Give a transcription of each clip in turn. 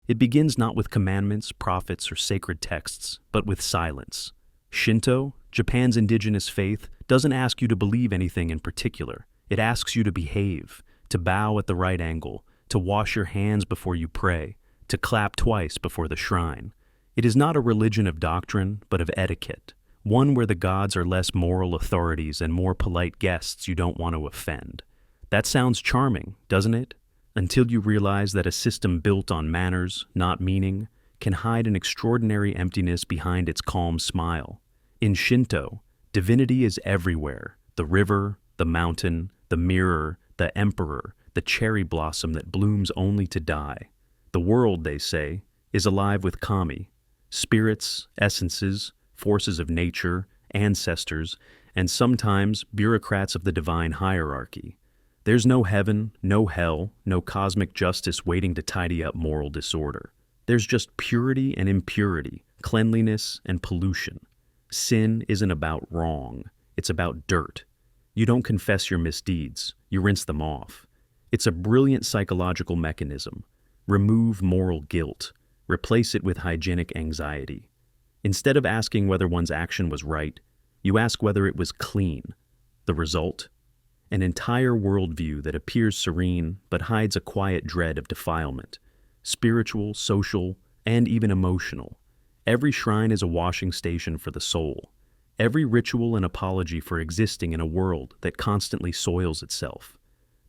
It begins not with commandments, prophets, or sacred texts, but with silence. Shinto, Japan's indigenous faith, doesn't ask you to believe anything in particular. It asks you to behave, to bow at the right angle, to wash your hands before you pray, to clap twice before the shrine. It is not a religion of doctrine, but of etiquette, one where the gods are less moral authorities and more polite guests you don't want to offend. That sounds charming, doesn't it? Until you realize that a system built on manners, not meaning, can hide an extraordinary emptiness behind its calm smile. In Shinto, divinity is everywhere: the river, the mountain, the mirror, the emperor, the cherry blossom that blooms only to die. The world, they say, is alive with kami, spirits, essences, forces of nature, ancestors, and sometimes bureaucrats of the divine hierarchy. There's no heaven, no hell, no cosmic justice waiting to tidy up moral disorder. There's just purity and impurity, cleanliness and pollution. Sin isn't about wrong, it's about dirt. You don't confess your misdeeds, you rinse them off. It's a brilliant psychological mechanism. Remove moral guilt, replace it with hygienic anxiety. Instead of asking whether one's action was right, you ask whether it was clean. The result? An entire worldview that appears serene but hides a quiet dread of defilement, spiritual, social, and even emotional. Every shrine is a washing station for the soul. Every ritual an apology for existing in a world that constantly soils itself.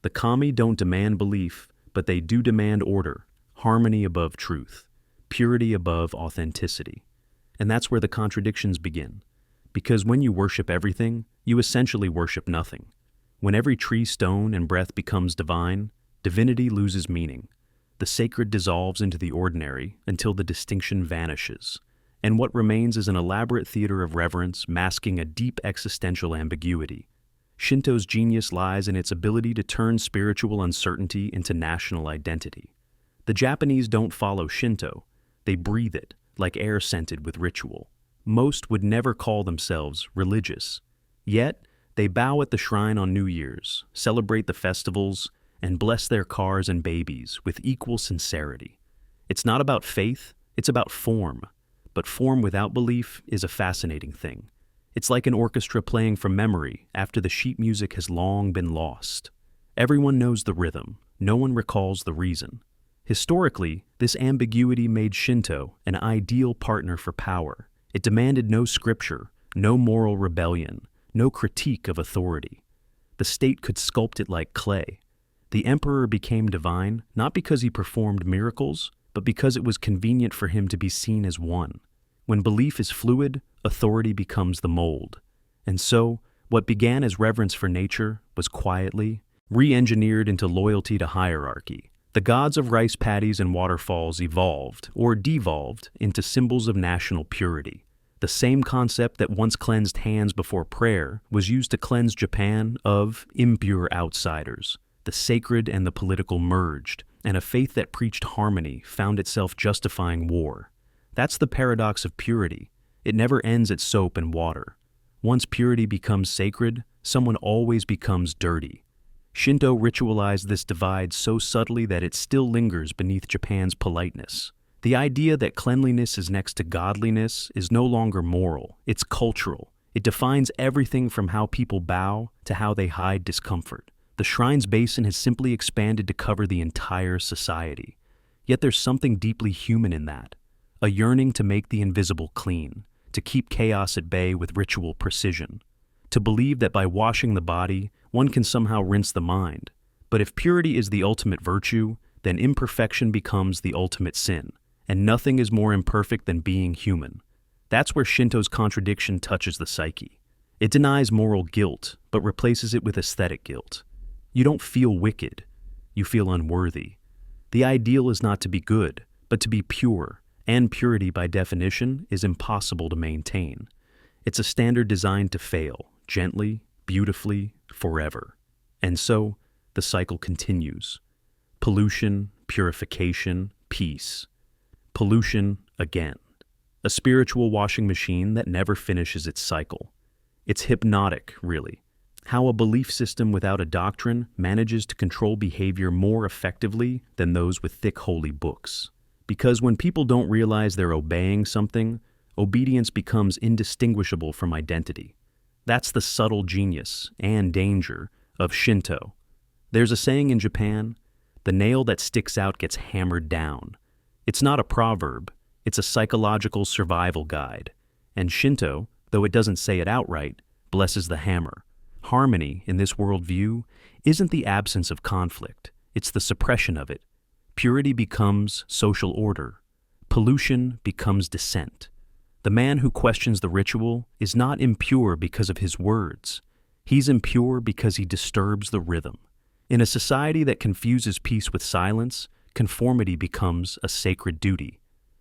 The kami don't demand belief, but they do demand order, harmony above truth, purity above authenticity. And that's where the contradictions begin. Because when you worship everything, you essentially worship nothing. When every tree, stone, and breath becomes divine, divinity loses meaning. The sacred dissolves into the ordinary until the distinction vanishes. And what remains is an elaborate theater of reverence masking a deep existential ambiguity. Shinto's genius lies in its ability to turn spiritual uncertainty into national identity. The Japanese don't follow Shinto. They breathe it, like air scented with ritual. Most would never call themselves religious. Yet, they bow at the shrine on New Year's, celebrate the festivals, and bless their cars and babies with equal sincerity. It's not about faith, it's about form. But form without belief is a fascinating thing. It's like an orchestra playing from memory after the sheet music has long been lost. Everyone knows the rhythm, no one recalls the reason. Historically, this ambiguity made Shinto an ideal partner for power. It demanded no scripture, no moral rebellion, no critique of authority. The state could sculpt it like clay. The emperor became divine not because he performed miracles, but because it was convenient for him to be seen as one. When belief is fluid, authority becomes the mold. And so, what began as reverence for nature was quietly re-engineered into loyalty to hierarchy. The gods of rice paddies and waterfalls evolved, or devolved, into symbols of national purity. The same concept that once cleansed hands before prayer was used to cleanse Japan of impure outsiders. The sacred and the political merged, and a faith that preached harmony found itself justifying war. That's the paradox of purity. It never ends at soap and water. Once purity becomes sacred, someone always becomes dirty. Shinto ritualized this divide so subtly that it still lingers beneath Japan's politeness. The idea that cleanliness is next to godliness is no longer moral, it's cultural. It defines everything from how people bow to how they hide discomfort. The shrine's basin has simply expanded to cover the entire society. Yet there's something deeply human in that. A yearning to make the invisible clean, to keep chaos at bay with ritual precision. To believe that by washing the body, one can somehow rinse the mind. But if purity is the ultimate virtue, then imperfection becomes the ultimate sin. And nothing is more imperfect than being human. That's where Shinto's contradiction touches the psyche. It denies moral guilt, but replaces it with aesthetic guilt. You don't feel wicked, you feel unworthy. The ideal is not to be good, but to be pure, and purity by definition is impossible to maintain. It's a standard designed to fail, gently, beautifully, forever. And so, the cycle continues. Pollution, purification, peace. Pollution again. A spiritual washing machine that never finishes its cycle. It's hypnotic, really. How a belief system without a doctrine manages to control behavior more effectively than those with thick holy books. Because when people don't realize they're obeying something, obedience becomes indistinguishable from identity. That's the subtle genius and danger of Shinto. There's a saying in Japan, the nail that sticks out gets hammered down. It's not a proverb, it's a psychological survival guide. And Shinto, though it doesn't say it outright, blesses the hammer. Harmony, in this worldview, isn't the absence of conflict, it's the suppression of it. Purity becomes social order. Pollution becomes dissent. The man who questions the ritual is not impure because of his words. He's impure because he disturbs the rhythm. In a society that confuses peace with silence, conformity becomes a sacred duty.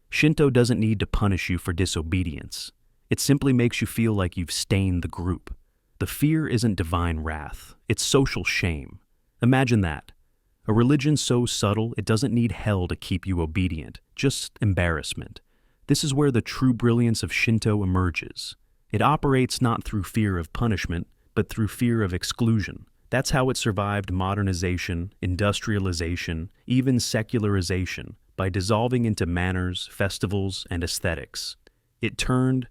Shinto doesn't need to punish you for disobedience. It simply makes you feel like you've stained the group. The fear isn't divine wrath, it's social shame. Imagine that. A religion so subtle it doesn't need hell to keep you obedient, just embarrassment. This is where the true brilliance of Shinto emerges. It operates not through fear of punishment, but through fear of exclusion. That's how it survived modernization, industrialization, even secularization, by dissolving into manners, festivals, and aesthetics. It turned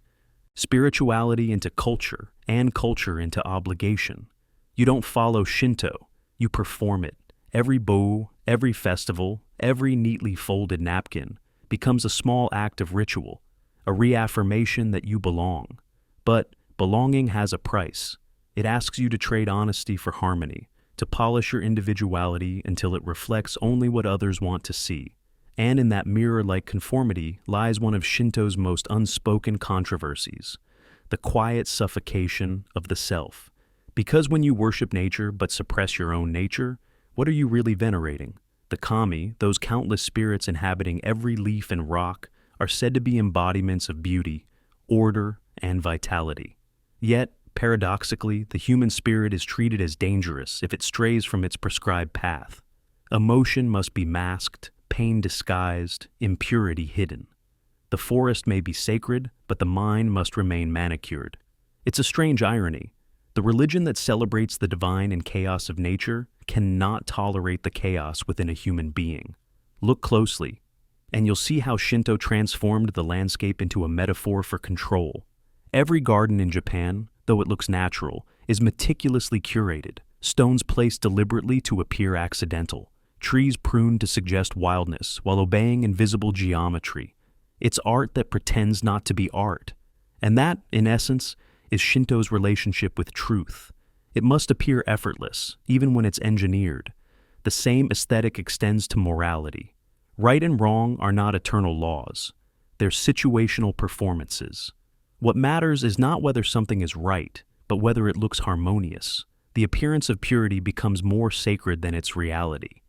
spirituality into culture, and culture into obligation. You don't follow Shinto, you perform it. Every bow, every festival, every neatly folded napkin becomes a small act of ritual, a reaffirmation that you belong. But belonging has a price. It asks you to trade honesty for harmony, to polish your individuality until it reflects only what others want to see. And in that mirror-like conformity lies one of Shinto's most unspoken controversies, the quiet suffocation of the self. Because when you worship nature but suppress your own nature, what are you really venerating? The kami, those countless spirits inhabiting every leaf and rock, are said to be embodiments of beauty, order, and vitality. Yet, paradoxically, the human spirit is treated as dangerous if it strays from its prescribed path. Emotion must be masked, pain disguised, impurity hidden. The forest may be sacred, but the mind must remain manicured. It's a strange irony. The religion that celebrates the divine and chaos of nature cannot tolerate the chaos within a human being. Look closely, and you'll see how Shinto transformed the landscape into a metaphor for control. Every garden in Japan, though it looks natural, is meticulously curated, stones placed deliberately to appear accidental, trees pruned to suggest wildness while obeying invisible geometry. It's art that pretends not to be art. And that, in essence, is Shinto's relationship with truth. It must appear effortless, even when it's engineered. The same aesthetic extends to morality. Right and wrong are not eternal laws. They're situational performances. What matters is not whether something is right, but whether it looks harmonious. The appearance of purity becomes more sacred than its reality.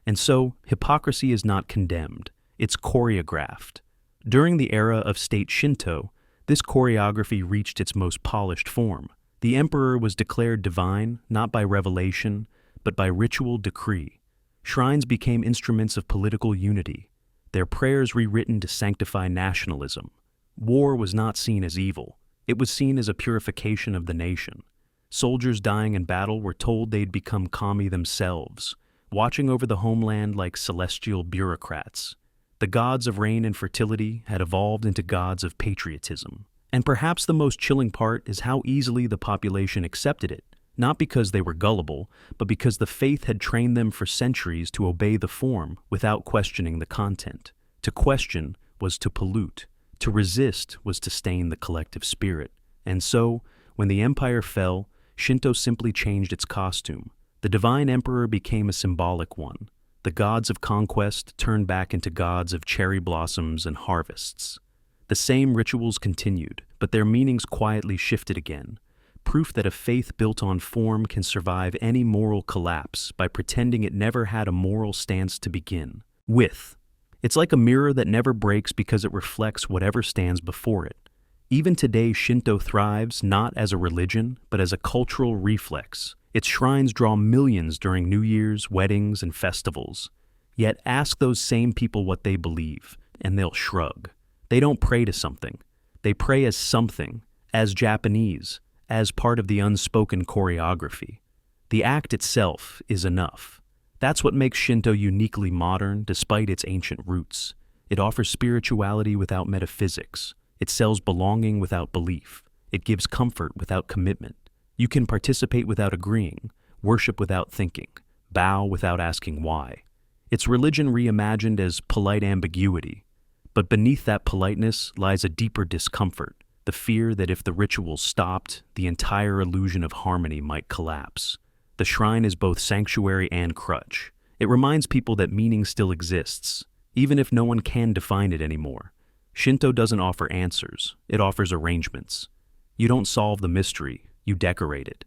And so, hypocrisy is not condemned, it's choreographed. During the era of state Shinto, this choreography reached its most polished form. The emperor was declared divine, not by revelation, but by ritual decree. Shrines became instruments of political unity, their prayers rewritten to sanctify nationalism. War was not seen as evil, it was seen as a purification of the nation. Soldiers dying in battle were told they'd become kami themselves, watching over the homeland like celestial bureaucrats. The gods of rain and fertility had evolved into gods of patriotism. And perhaps the most chilling part is how easily the population accepted it, not because they were gullible, but because the faith had trained them for centuries to obey the form without questioning the content. To question was to pollute. To resist was to stain the collective spirit. And so, when the empire fell, Shinto simply changed its costume. The divine emperor became a symbolic one. The gods of conquest turned back into gods of cherry blossoms and harvests. The same rituals continued, but their meanings quietly shifted again. Proof that a faith built on form can survive any moral collapse by pretending it never had a moral stance to begin with. It's like a mirror that never breaks because it reflects whatever stands before it. Even today, Shinto thrives not as a religion, but as a cultural reflex. Its shrines draw millions during New Year's, weddings, and festivals. Yet ask those same people what they believe, and they'll shrug. They don't pray to something. They pray as something, as Japanese, as part of the unspoken choreography. The act itself is enough. That's what makes Shinto uniquely modern despite its ancient roots. It offers spirituality without metaphysics. It sells belonging without belief. It gives comfort without commitment. You can participate without agreeing, worship without thinking, bow without asking why. It's religion reimagined as polite ambiguity. But beneath that politeness lies a deeper discomfort, the fear that if the ritual stopped, the entire illusion of harmony might collapse. The shrine is both sanctuary and crutch. It reminds people that meaning still exists, even if no one can define it anymore. Shinto doesn't offer answers, it offers arrangements. You don't solve the mystery, you decorate it.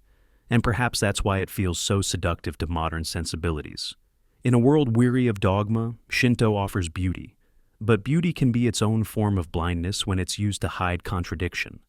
And perhaps that's why it feels so seductive to modern sensibilities. In a world weary of dogma, Shinto offers beauty. But beauty can be its own form of blindness when it's used to hide contradiction.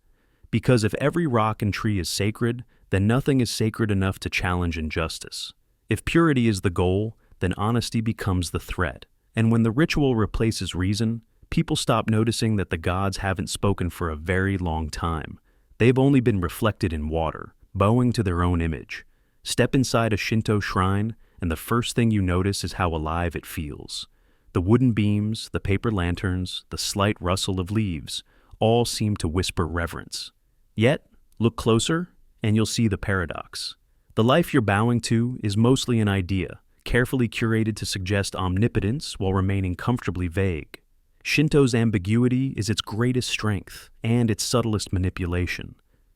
Because if every rock and tree is sacred, then nothing is sacred enough to challenge injustice. If purity is the goal, then honesty becomes the threat. And when the ritual replaces reason, people stop noticing that the gods haven't spoken for a very long time. They've only been reflected in water, bowing to their own image. Step inside a Shinto shrine, and the first thing you notice is how alive it feels. The wooden beams, the paper lanterns, the slight rustle of leaves, all seem to whisper reverence. Yet, look closer, and you'll see the paradox. The life you're bowing to is mostly an idea, carefully curated to suggest omnipotence while remaining comfortably vague. Shinto's ambiguity is its greatest strength and its subtlest manipulation.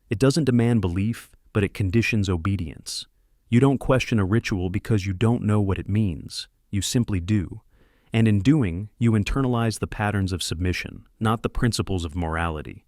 It doesn't demand belief, but it conditions obedience. You don't question a ritual because you don't know what it means. You simply do. And in doing, you internalize the patterns of submission, not the principles of morality.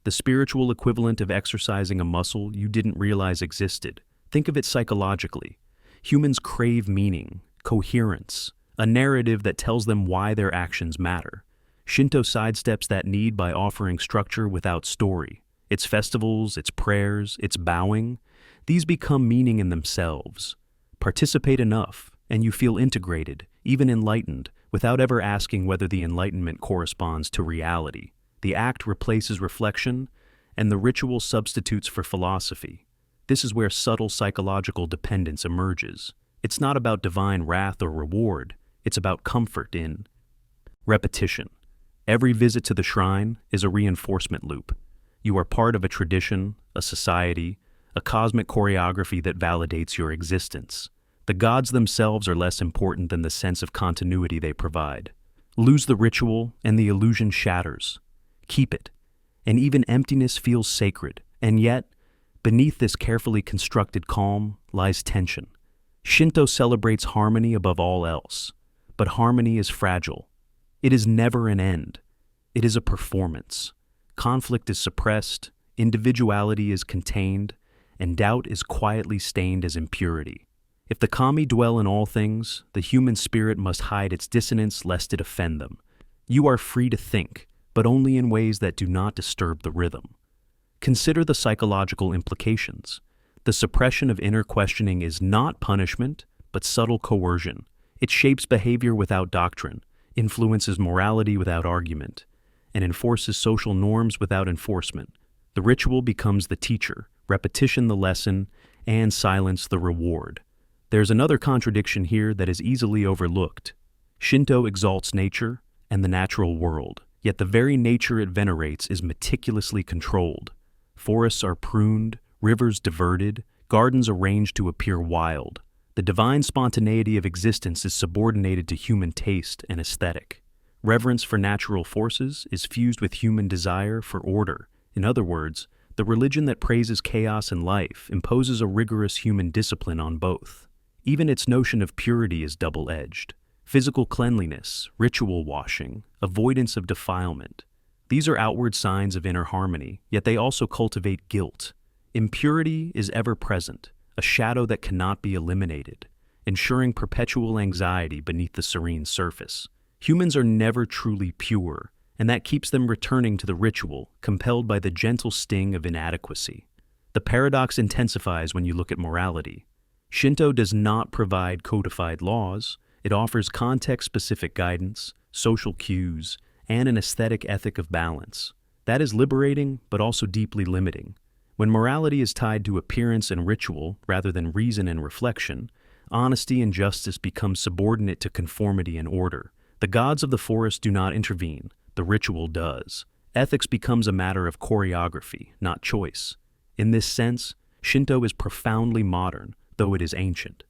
The spiritual equivalent of exercising a muscle you didn't realize existed. Think of it psychologically. Humans crave meaning, coherence, a narrative that tells them why their actions matter. Shinto sidesteps that need by offering structure without story. Its festivals, its prayers, its bowing, these become meaning in themselves. Participate enough, and you feel integrated, even enlightened, without ever asking whether the enlightenment corresponds to reality. The act replaces reflection, and the ritual substitutes for philosophy. This is where subtle psychological dependence emerges. It's not about divine wrath or reward, it's about comfort in repetition. Every visit to the shrine is a reinforcement loop. You are part of a tradition, a society, a cosmic choreography that validates your existence. The gods themselves are less important than the sense of continuity they provide. Lose the ritual, and the illusion shatters. Keep it, and even emptiness feels sacred. And yet, beneath this carefully constructed calm lies tension. Shinto celebrates harmony above all else, but harmony is fragile. It is never an end. It is a performance. Conflict is suppressed, individuality is contained, and doubt is quietly stained as impurity. If the kami dwell in all things, the human spirit must hide its dissonance lest it offend them. You are free to think, but only in ways that do not disturb the rhythm. Consider the psychological implications. The suppression of inner questioning is not punishment, but subtle coercion. It shapes behavior without doctrine, influences morality without argument, and enforces social norms without enforcement. The ritual becomes the teacher, repetition the lesson, and silence the reward. There's another contradiction here that is easily overlooked. Shinto exalts nature and the natural world, yet the very nature it venerates is meticulously controlled. Forests are pruned, rivers diverted, gardens arranged to appear wild. The divine spontaneity of existence is subordinated to human taste and aesthetic. Reverence for natural forces is fused with human desire for order. In other words, the religion that praises chaos in life imposes a rigorous human discipline on both. Even its notion of purity is double-edged. Physical cleanliness, ritual washing, avoidance of defilement. These are outward signs of inner harmony, yet they also cultivate guilt. Impurity is ever present, a shadow that cannot be eliminated, ensuring perpetual anxiety beneath the serene surface. Humans are never truly pure, and that keeps them returning to the ritual, compelled by the gentle sting of inadequacy. The paradox intensifies when you look at morality. Shinto does not provide codified laws. It offers context-specific guidance, social cues, and an aesthetic ethic of balance. That is liberating, but also deeply limiting. When morality is tied to appearance and ritual rather than reason and reflection, honesty and justice become subordinate to conformity and order. The The gods of the forest do not intervene, the ritual does. Ethics becomes a matter of choreography, not choice. In this sense, Shinto is profoundly modern, though it is ancient.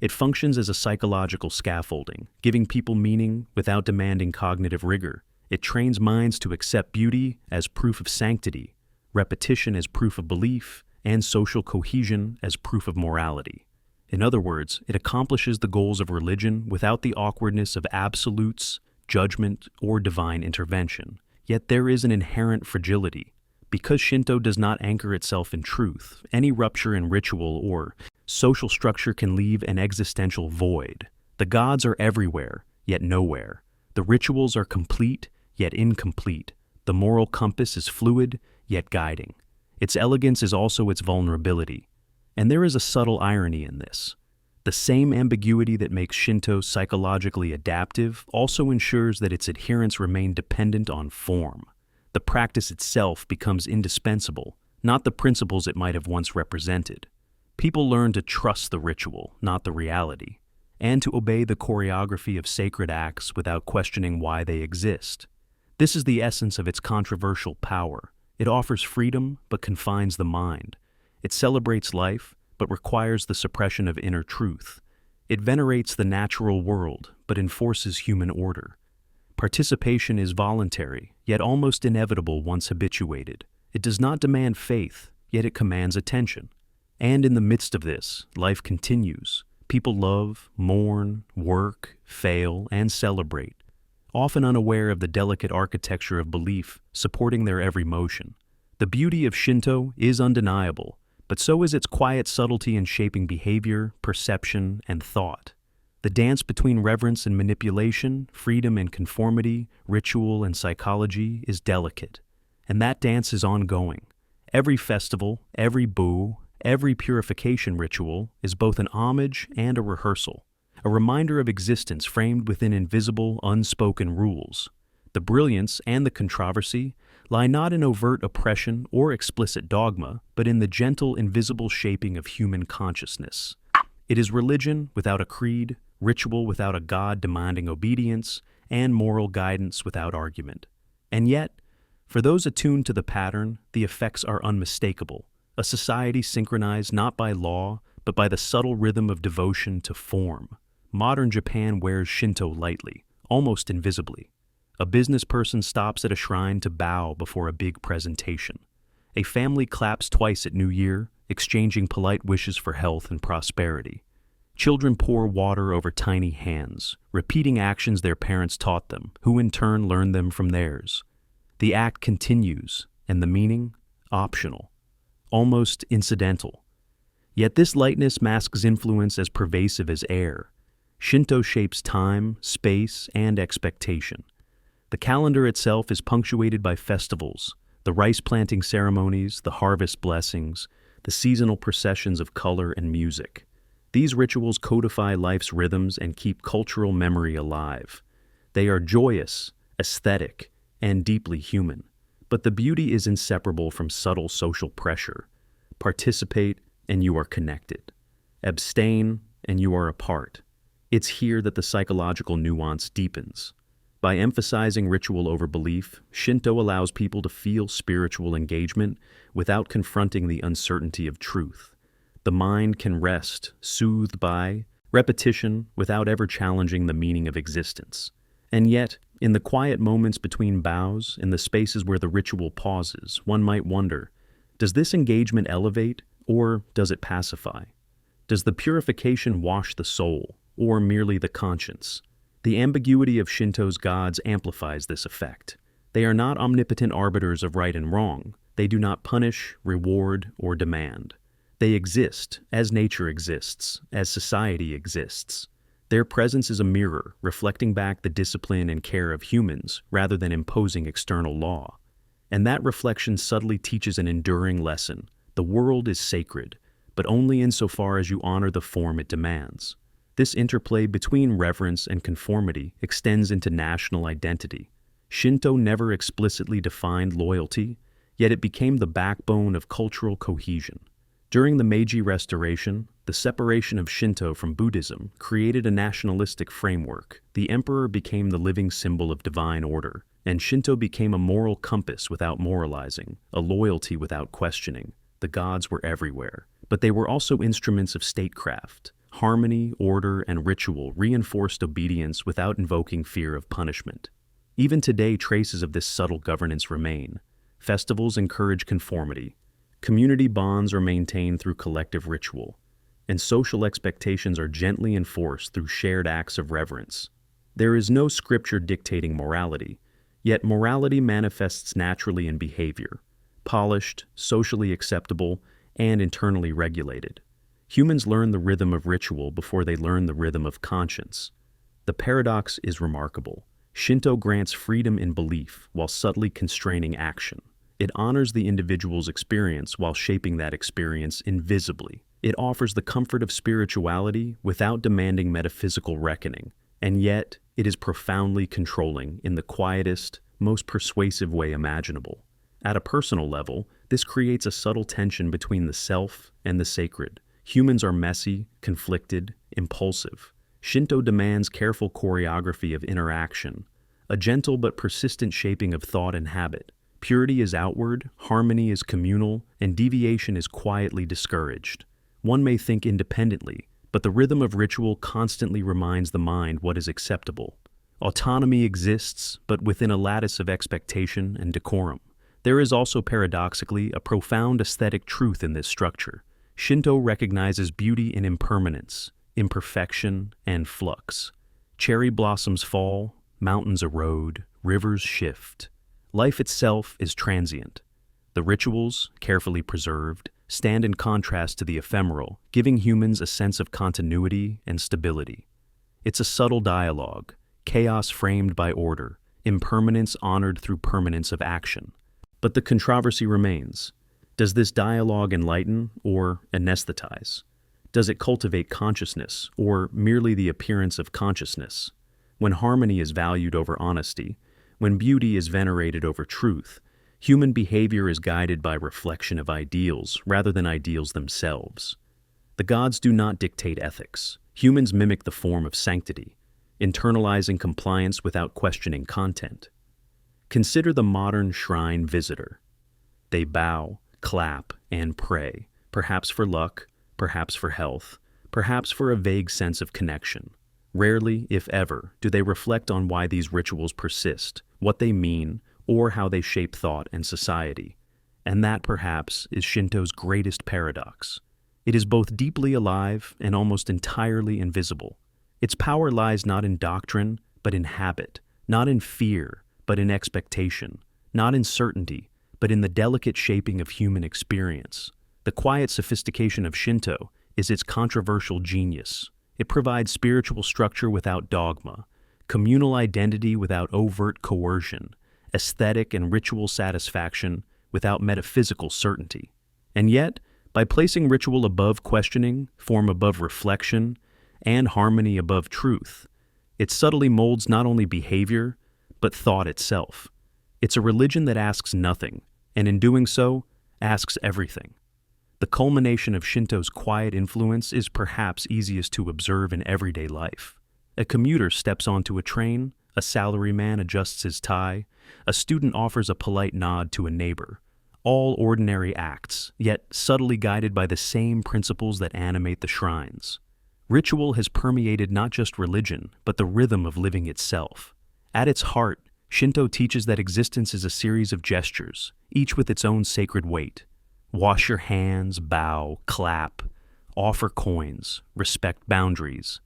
It functions as a psychological scaffolding, giving people meaning without demanding cognitive rigor. It trains minds to accept beauty as proof of sanctity, repetition as proof of belief, and social cohesion as proof of morality. In other words, it accomplishes the goals of religion without the awkwardness of absolutes, judgment, or divine intervention. Yet there is an inherent fragility. Because Shinto does not anchor itself in truth, any rupture in ritual or social structure can leave an existential void. The gods are everywhere, yet nowhere. The rituals are complete, yet incomplete. The moral compass is fluid, yet guiding. Its elegance is also its vulnerability. And there is a subtle irony in this. The same ambiguity that makes Shinto psychologically adaptive also ensures that its adherents remain dependent on form. The practice itself becomes indispensable, not the principles it might have once represented. People learn to trust the ritual, not the reality, and to obey the choreography of sacred acts without questioning why they exist. This is the essence of its controversial power. It offers freedom, but confines the mind. It celebrates life, but requires the suppression of inner truth. It venerates the natural world, but enforces human order. Participation is voluntary, yet almost inevitable once habituated. It does not demand faith, yet it commands attention. And in the midst of this, life continues. People love, mourn, work, fail, and celebrate, often unaware of the delicate architecture of belief supporting their every motion. The beauty of Shinto is undeniable, but so is its quiet subtlety in shaping behavior, perception, and thought. The dance between reverence and manipulation, freedom and conformity, ritual and psychology is delicate, and that dance is ongoing. Every festival, every boo, every purification ritual is both an homage and a rehearsal, a reminder of existence framed within invisible, unspoken rules. The brilliance and the controversy lie not in overt oppression or explicit dogma, but in the gentle, invisible shaping of human consciousness. It is religion without a creed, ritual without a god demanding obedience, and moral guidance without argument. And yet, for those attuned to the pattern, the effects are unmistakable. A society synchronized not by law, but by the subtle rhythm of devotion to form. Modern Japan wears Shinto lightly, almost invisibly. A business person stops at a shrine to bow before a big presentation. A family claps twice at New Year, exchanging polite wishes for health and prosperity. Children pour water over tiny hands, repeating actions their parents taught them, who in turn learned them from theirs. The act continues, and the meaning, optional, almost incidental. Yet this lightness masks influence as pervasive as air. Shinto shapes time, space, and expectation. The calendar itself is punctuated by festivals, the rice planting ceremonies, the harvest blessings, the seasonal processions of color and music. These rituals codify life's rhythms and keep cultural memory alive. They are joyous, aesthetic, and deeply human. But the beauty is inseparable from subtle social pressure. Participate, and you are connected. Abstain, and you are apart. It's here that the psychological nuance deepens. By emphasizing ritual over belief, Shinto allows people to feel spiritual engagement without confronting the uncertainty of truth. The mind can rest, soothed by repetition without ever challenging the meaning of existence. And yet, in the quiet moments between bows, in the spaces where the ritual pauses, one might wonder, does this engagement elevate, or does it pacify? Does the purification wash the soul, or merely the conscience? The ambiguity of Shinto's gods amplifies this effect. They are not omnipotent arbiters of right and wrong. They do not punish, reward, or demand. They exist, as nature exists, as society exists. Their presence is a mirror, reflecting back the discipline and care of humans, rather than imposing external law. And that reflection subtly teaches an enduring lesson. The world is sacred, but only insofar as you honor the form it demands. This interplay between reverence and conformity extends into national identity. Shinto never explicitly defined loyalty, yet it became the backbone of cultural cohesion. During the Meiji Restoration, the separation of Shinto from Buddhism created a nationalistic framework. The emperor became the living symbol of divine order, and Shinto became a moral compass without moralizing, a loyalty without questioning. The gods were everywhere, but they were also instruments of statecraft. Harmony, order, and ritual reinforced obedience without invoking fear of punishment. Even today, traces of this subtle governance remain. Festivals encourage conformity. Community bonds are maintained through collective ritual, and social expectations are gently enforced through shared acts of reverence. There is no scripture dictating morality, yet morality manifests naturally in behavior, polished, socially acceptable, and internally regulated. Humans learn the rhythm of ritual before they learn the rhythm of conscience. The paradox is remarkable. Shinto grants freedom in belief while subtly constraining action. It honors the individual's experience while shaping that experience invisibly. It offers the comfort of spirituality without demanding metaphysical reckoning, and yet it is profoundly controlling in the quietest, most persuasive way imaginable. At a personal level, this creates a subtle tension between the self and the sacred. Humans are messy, conflicted, impulsive. Shinto demands careful choreography of interaction, a gentle but persistent shaping of thought and habit. Purity is outward, harmony is communal, and deviation is quietly discouraged. One may think independently, but the rhythm of ritual constantly reminds the mind what is acceptable. Autonomy exists, but within a lattice of expectation and decorum. There is also paradoxically a profound aesthetic truth in this structure. Shinto recognizes beauty in impermanence, imperfection, and flux. Cherry blossoms fall, mountains erode, rivers shift. Life itself is transient. The rituals, carefully preserved, stand in contrast to the ephemeral, giving humans a sense of continuity and stability. It's a subtle dialogue, chaos framed by order, impermanence honored through permanence of action. But the controversy remains. Does this dialogue enlighten or anesthetize? Does it cultivate consciousness or merely the appearance of consciousness? When harmony is valued over honesty, when beauty is venerated over truth, human behavior is guided by reflection of ideals rather than ideals themselves. The gods do not dictate ethics. Humans mimic the form of sanctity, internalizing compliance without questioning content. Consider the modern shrine visitor. They bow, clap, and pray, perhaps for luck, perhaps for health, perhaps for a vague sense of connection. Rarely, if ever, do they reflect on why these rituals persist, what they mean, or how they shape thought and society. And that, perhaps, is Shinto's greatest paradox. It is both deeply alive and almost entirely invisible. Its power lies not in doctrine, but in habit, not in fear, but in expectation, not in certainty, but in the delicate shaping of human experience. The quiet sophistication of Shinto is its controversial genius. It provides spiritual structure without dogma, communal identity without overt coercion, aesthetic and ritual satisfaction without metaphysical certainty. And yet, by placing ritual above questioning, form above reflection, and harmony above truth, it subtly molds not only behavior, but thought itself. It's a religion that asks nothing, and in doing so, asks everything. The culmination of Shinto's quiet influence is perhaps easiest to observe in everyday life. A commuter steps onto a train, a salaryman adjusts his tie, a student offers a polite nod to a neighbor. All ordinary acts, yet subtly guided by the same principles that animate the shrines. Ritual has permeated not just religion, but the rhythm of living itself. At its heart, Shinto teaches that existence is a series of gestures, each with its own sacred weight. Wash your hands, bow, clap, offer coins, respect boundaries.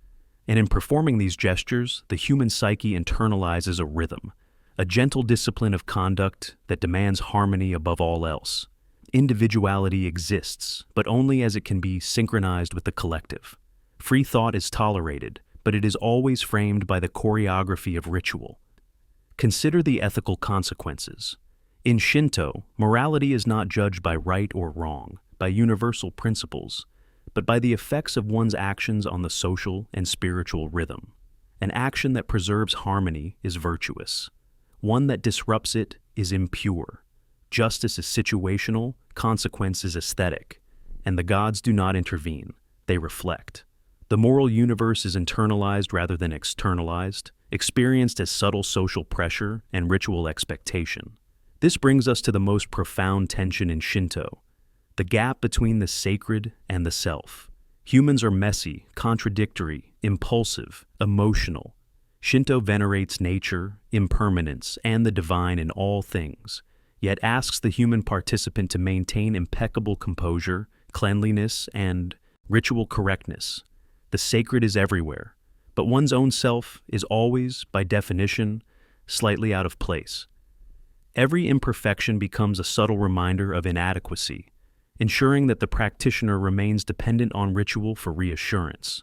And in performing these gestures, the human psyche internalizes a rhythm, a gentle discipline of conduct that demands harmony above all else. Individuality exists, but only as it can be synchronized with the collective. Free thought is tolerated, but it is always framed by the choreography of ritual. Consider the ethical consequences. In Shinto, morality is not judged by right or wrong, by universal principles, but by the effects of one's actions on the social and spiritual rhythm. An action that preserves harmony is virtuous. One that disrupts it is impure. Justice is situational, consequence is aesthetic. and the gods do not intervene, they reflect. The moral universe is internalized rather than externalized, experienced as subtle social pressure and ritual expectation. This brings us to the most profound tension in Shinto, the gap between the sacred and the self. Humans are messy, contradictory, impulsive, emotional. Shinto venerates nature, impermanence, and the divine in all things, yet asks the human participant to maintain impeccable composure, cleanliness, and ritual correctness. The sacred is everywhere, but one's own self is always, by definition, slightly out of place. Every imperfection becomes a subtle reminder of inadequacy, ensuring that the practitioner remains dependent on ritual for reassurance.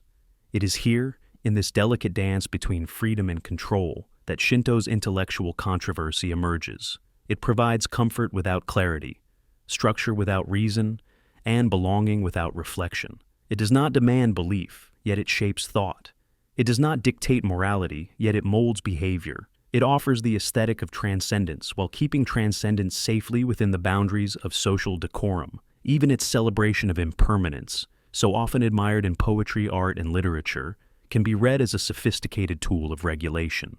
It is here, in this delicate dance between freedom and control, that Shinto's intellectual controversy emerges. It provides comfort without clarity, structure without reason, and belonging without reflection. It does not demand belief, yet it shapes thought. It does not dictate morality, yet it molds behavior. It offers the aesthetic of transcendence while keeping transcendence safely within the boundaries of social decorum. Even its celebration of impermanence, so often admired in poetry, art, and literature, can be read as a sophisticated tool of regulation.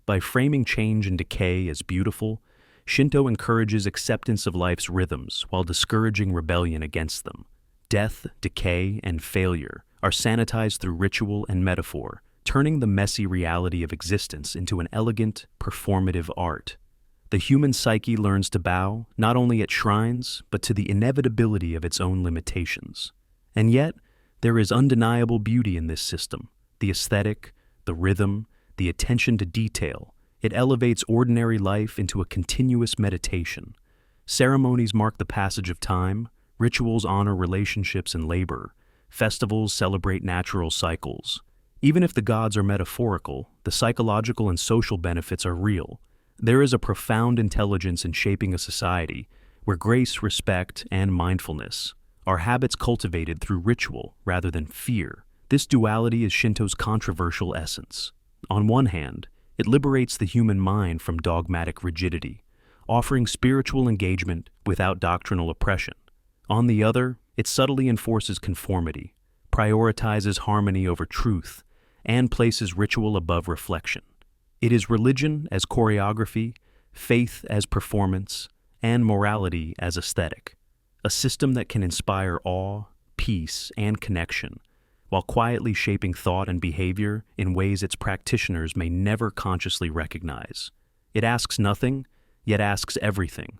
By framing change and decay as beautiful, Shinto encourages acceptance of life's rhythms while discouraging rebellion against them. Death, decay, and failure are sanitized through ritual and metaphor, turning the messy reality of existence into an elegant, performative art. The human psyche learns to bow not only at shrines, but to the inevitability of its own limitations. And yet, there is undeniable beauty in this system. The aesthetic, the rhythm, the attention to detail. It elevates ordinary life into a continuous meditation. Ceremonies mark the passage of time, rituals honor relationships and labor, festivals celebrate natural cycles. Even if the gods are metaphorical, the psychological and social benefits are real. There is a profound intelligence in shaping a society where grace, respect, and mindfulness are habits cultivated through ritual rather than fear. This duality is Shinto's controversial essence. On one hand, it liberates the human mind from dogmatic rigidity, offering spiritual engagement without doctrinal oppression. On the other, it subtly enforces conformity, prioritizes harmony over truth, and places ritual above reflection. It is religion as choreography, faith as performance, and morality as aesthetic, a system that can inspire awe, peace, and connection, while quietly shaping thought and behavior in ways its practitioners may never consciously recognize. It asks nothing, yet asks everything.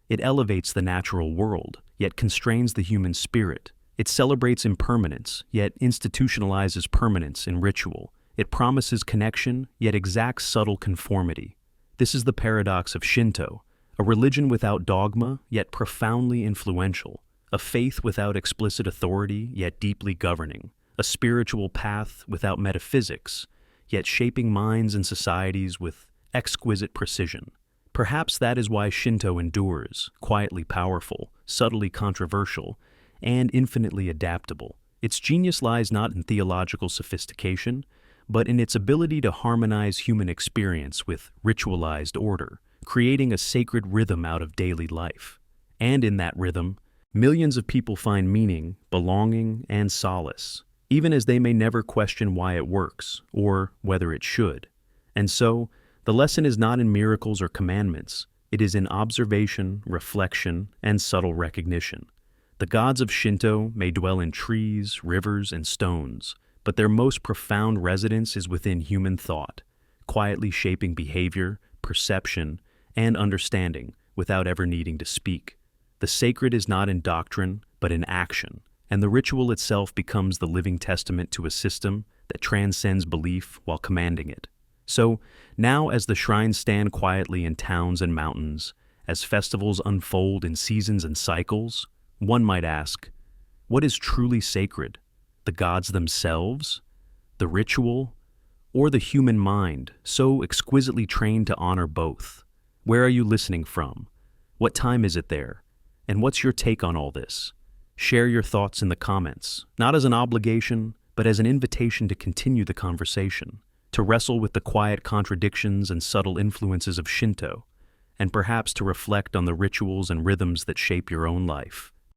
It elevates the natural world, yet constrains the human spirit. It celebrates impermanence, yet institutionalizes permanence in ritual. It promises connection, yet exacts subtle conformity. This is the paradox of Shinto, a religion without dogma, yet profoundly influential, a faith without explicit authority, yet deeply governing, a spiritual path without metaphysics, yet shaping minds and societies with exquisite precision. Perhaps that is why Shinto endures, quietly powerful, subtly controversial, and infinitely adaptable. Its genius lies not in theological sophistication, but in its ability to harmonize human experience with ritualized order, creating a sacred rhythm out of daily life. And in that rhythm, millions of people find meaning, belonging, and solace, even as they may never question why it works, or whether it should. And so, the lesson is not in miracles or commandments, it is in observation, reflection, and subtle recognition. The gods of Shinto may dwell in trees, rivers, and stones, but their most profound residence is within human thought, quietly shaping behavior, perception, and understanding without ever needing to speak. The sacred is not in doctrine, but in action, and the ritual itself becomes the living testament to a system that transcends belief while commanding it. So, now as the shrines stand quietly in towns and mountains, as festivals unfold in seasons and cycles, one might ask, what is truly sacred? The gods themselves, the ritual, or the human mind, so exquisitely trained to honor both? Where are you listening from? What time is it there? And what's your take on all this? Share your thoughts in the comments, not as an obligation, but as an invitation to continue the conversation, to wrestle with the quiet contradictions and subtle influences of Shinto, and perhaps to reflect on the rituals and rhythms that shape your own life.